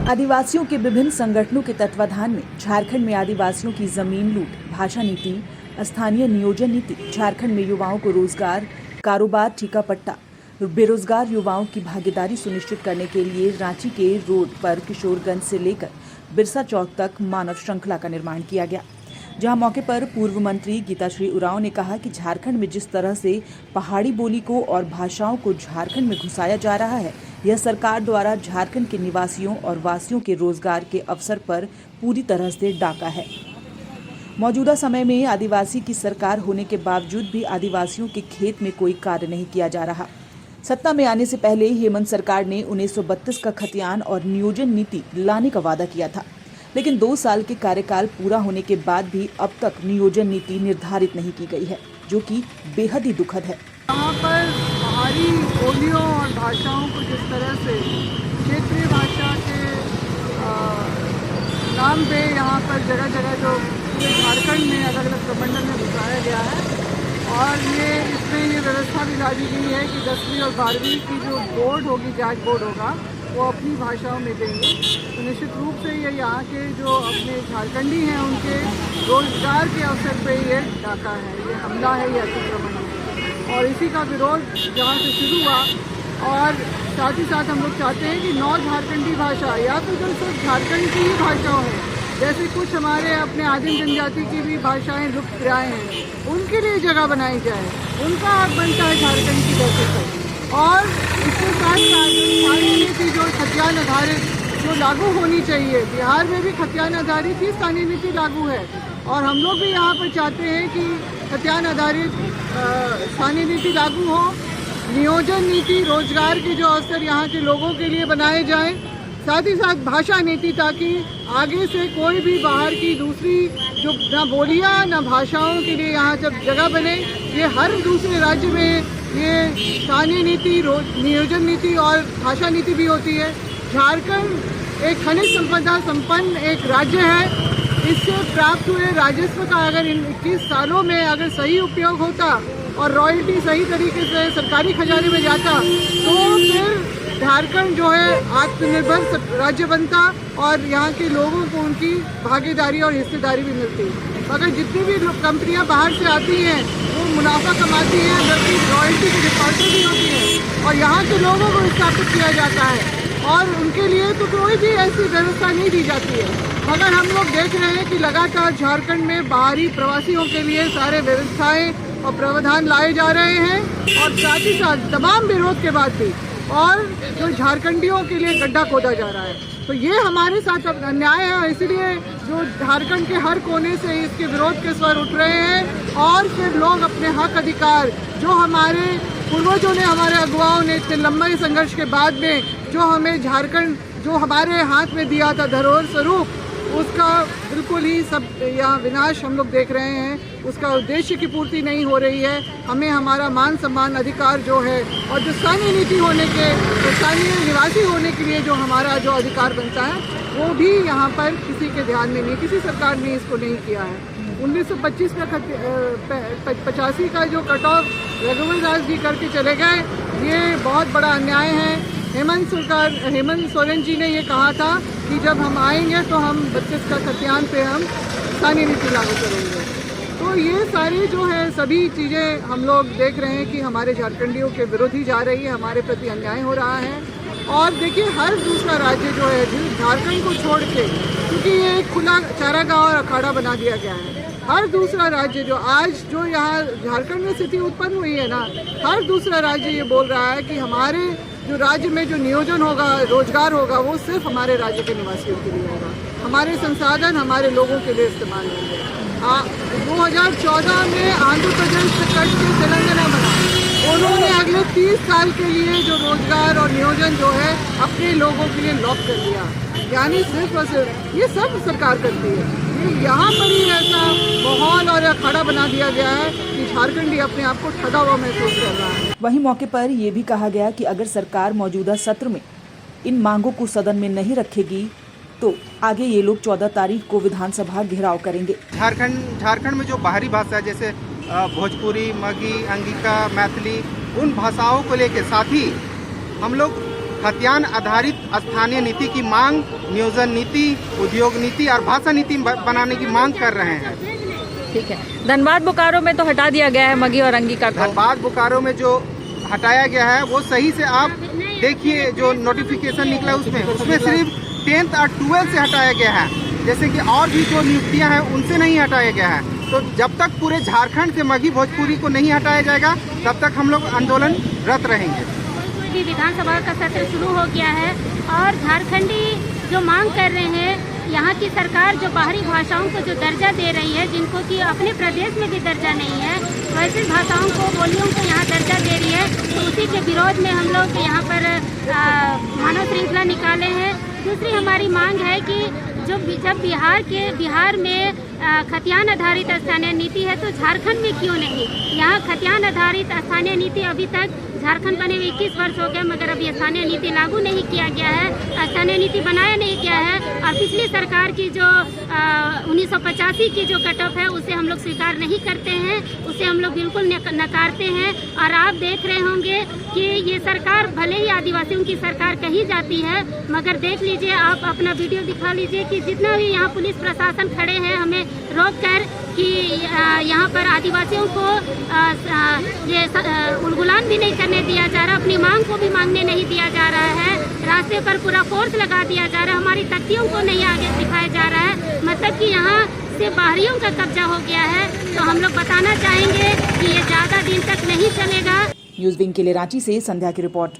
आदिवासियों के विभिन्न संगठनों के तत्वाधान में झारखंड में आदिवासियों की जमीन लूट, भाषा नीति, स्थानीय नियोजन नीति, झारखंड में युवाओं को रोजगार, कारोबार, ठीका पट्टा, बेरोजगार युवाओं की भागीदारी सुनिश्चित करने के लिए रांची के रोड पर किशोरगंज से लेकर बिरसा चौक तक मानव श्रृंखला का निर्माण किया गया, जहां मौके पर पूर्व मंत्री गीताश्री उरांव ने कहा कि झारखंड में जिस तरह से पहाड़ी बोली को और भाषाओं को झारखंड में घुसाया जा रहा है, यह सरकार द्वारा झारखंड के निवासियों और वासियों के रोजगार के अवसर पर पूरी तरह से डाका है। मौजूदा समय में आदिवासी की सरकार होने के बावजूद भी आदिवासियों के खेत में कोई कार्य नहीं किया जा रहा। सत्ता में आने से पहले हेमंत सरकार ने 1932 का खतियान और नियोजन नीति लाने का वादा किया था, लेकिन 2 साल के कार्यकाल पूरा होने के बाद भी अब तक नियोजन नीति निर्धारित नहीं की गई है, जो कि बेहद ही दुखद है। यहाँ पर पहाड़ी बोलियों और भाषाओं को जिस तरह से क्षेत्रीय भाषा के नाम पे यहाँ पर जगह जगह जो पूरे झारखंड में अलग अलग प्रमंडल में घुसाया गया है, और इसमें ये व्यवस्था भी डाली गई है कि 10वीं और 12वीं की जो बोर्ड होगी, जैक बोर्ड होगा, वो अपनी भाषाओं में देंगे। तो निश्चित रूप से ये यहाँ के जो अपने झारखंडी हैं उनके रोजगार के अवसर पे ये डाका है, ये हमला है, ये अतिक्रमण है, और इसी का विरोध जहाँ से शुरू हुआ। और साथ ही साथ हम लोग चाहते हैं कि नौ झारखंडी भाषा या तो जो सिर्फ झारखंड की ही भाषाओं हैं, जैसे कुछ हमारे अपने आदिम जनजाति की भी भाषाएं लुप्त प्राय हैं, उनके लिए जगह बनाई जाए, उनका हक बनता है झारखंड की धरती पर। और इसके साथ साथ स्थानीय नीति जो खतियान आधारित जो लागू होनी चाहिए, बिहार में भी खतियान आधारित ही स्थानीय नीति लागू है, और हम लोग भी यहाँ पर चाहते हैं कि खतियान आधारित स्थानीय नीति लागू हो। नियोजन नीति, रोजगार के जो अवसर यहाँ के लोगों के लिए बनाए जाएं, साथ ही साथ भाषा नीति, ताकि आगे से कोई भी बाहर की दूसरी जो ना बोलियाँ ना भाषाओं के लिए यहाँ जब जगह बने, ये हर दूसरे राज्य में ये स्थानीय नीति, नियोजन नीति और भाषा नीति भी होती है। झारखंड एक खनिज संपदा संपन्न एक राज्य है। इससे प्राप्त हुए राजस्व का अगर इन 21 सालों में अगर सही उपयोग होता और रॉयल्टी सही तरीके से सरकारी खजाने में जाता, तो फिर झारखंड जो है आत्मनिर्भर राज्य बनता और यहाँ के लोगों को उनकी भागीदारी और हिस्सेदारी भी मिलती। अगर जितनी भी कंपनियाँ बाहर से आती हैं वो मुनाफा कमाती हैं, जबकि रॉयल्टी की डिफॉल्टर भी होती है, और यहाँ के लोगों को स्थापित किया जाता है और उनके लिए तो कोई भी ऐसी व्यवस्था नहीं दी जाती है। मगर हम लोग देख रहे हैं कि लगातार झारखंड में बाहरी प्रवासियों के लिए सारे व्यवस्थाएं और प्रावधान लाए जा रहे हैं, और साथ ही साथ तमाम विरोध के बाद भी और जो झारखंडियों के लिए गड्ढा खोदा जा रहा है। तो ये हमारे साथ अब अन्याय है, इसलिए जो झारखंड के हर कोने से इसके विरोध के स्वर उठ रहे हैं, और फिर लोग अपने हक अधिकार जो हमारे पूर्वजों ने, हमारे अगुवाओं ने इतने लंबे संघर्ष के बाद में जो हमें झारखंड जो हमारे हाथ में दिया था धरोहर स्वरूप, उसका बिल्कुल ही सब यहाँ विनाश हम लोग देख रहे हैं। उसका उद्देश्य की पूर्ति नहीं हो रही है। हमें हमारा मान सम्मान अधिकार जो है, और जो स्थानीय नीति होने के, स्थानीय निवासी होने के लिए जो हमारा जो अधिकार बनता है, वो भी यहाँ पर किसी के ध्यान में नहीं, किसी सरकार ने इसको नहीं किया है। 1925 का 85 का जो कट ऑफ रघुवर दास जी करके चले गए, ये बहुत बड़ा अन्याय है। हेमंत सोरेन जी ने ये कहा था कि जब हम आएंगे तो हम 32 का खतियान पे हम स्थानीय नीति लागू करेंगे। तो ये सारी जो है सभी चीज़ें हम लोग देख रहे हैं कि हमारे झारखंडियों के विरुद्ध ही जा रही है, हमारे प्रति अन्याय हो रहा है। और देखिए, हर दूसरा राज्य जो है झारखंड को छोड़ के, क्योंकि ये एक खुला चारागाह और अखाड़ा बना दिया गया है, हर दूसरा राज्य जो आज जो यहाँ झारखंड में स्थिति उत्पन्न हुई है ना, हर दूसरा राज्य ये बोल रहा है कि हमारे जो राज्य में जो नियोजन होगा, रोजगार होगा, वो सिर्फ हमारे राज्य के निवासियों के लिए होगा, हमारे संसाधन हमारे लोगों के लिए इस्तेमाल होंगे। 2014 में आंध्र प्रदेश से कट के तेलंगाना बना, उन्होंने अगले 30 साल के लिए जो रोजगार और नियोजन जो है अपने लोगों के लिए लॉक कर दिया। यानी सिर्फ और सिर्फ ये सब सरकार करती है। यहाँ पर ही ऐसा माहौल और अखाड़ा बना दिया गया है कि झारखंडी अपने आप को ठगा हुआ महसूस कर रहा है। वहीं मौके पर ये भी कहा गया कि अगर सरकार मौजूदा सत्र में इन मांगों को सदन में नहीं रखेगी तो आगे ये लोग 14 तारीख को विधानसभा घेराव करेंगे। झारखंड में जो बाहरी भाषा जैसे भोजपुरी, मगी, अंगिका, मैथिली, उन भाषाओं को लेकर साथ ही हम लोग खतियान आधारित स्थानीय नीति की मांग, नियोजन नीति, उद्योग नीति और भाषा नीति बनाने की मांग कर रहे हैं। ठीक है। धनबाद बोकारो में तो हटा दिया गया है मगी और अंगिका को। धनबाद बोकारो में जो हटाया गया है वो सही से आप देखिए, जो नोटिफिकेशन निकला उसमें सिर्फ 10th और 12th से हटाया गया है, जैसे कि और भी जो नियुक्तियां हैं उनसे नहीं हटाया गया है। तो जब तक पूरे झारखंड से मगी भोजपुरी को नहीं हटाया जाएगा तब तक हम लोग आंदोलनरत रहेंगे। विधानसभा का सत्र शुरू हो गया है और झारखंडी जो मांग कर रहे हैं, यहाँ की सरकार जो बाहरी भाषाओं को जो दर्जा दे रही है, जिनको कि अपने प्रदेश में भी दर्जा नहीं है, वैसे भाषाओं को, बोलियों को यहाँ दर्जा दे रही है, तो उसी के विरोध में हम लोग यहाँ पर मानव श्रृंखला निकाले हैं। दूसरी हमारी मांग है कि जब बिहार में खतियान आधारित स्थानीय नीति है तो झारखंड में क्यों नहीं? यहाँ खतियान आधारित स्थानीय नीति अभी तक झारखंड बने हुए 21 वर्ष हो गए, मगर अभी स्थानीय नीति लागू नहीं किया गया है, स्थानीय नीति बनाया नहीं गया है। और पिछली सरकार की जो 1985 की जो कट ऑफ है उसे हम लोग स्वीकार नहीं करते हैं, उसे हम लोग बिल्कुल नकारते हैं। और आप देख रहे होंगे कि ये सरकार भले ही आदिवासियों की सरकार कही जाती है, मगर देख लीजिए, आप अपना वीडियो दिखा लीजिए कि जितना भी यहाँ पुलिस प्रशासन खड़े हैं हमें रोक कर कि यहाँ पर आदिवासियों को ये उलगुलान भी नहीं करने दिया जा रहा, अपनी मांग को भी मांगने नहीं दिया जा रहा है, रास्ते पर पूरा फोर्स लगा दिया जा रहा है, हमारी तख्तियों को नहीं आगे दिखाया जा रहा है, मतलब कि यहाँ से बाहरियों का कब्जा हो गया है। तो हम लोग बताना चाहेंगे कि ये ज़्यादा दिन तक नहीं चलेगा। न्यूज़ विंग के लिए रांची से संध्या की रिपोर्ट।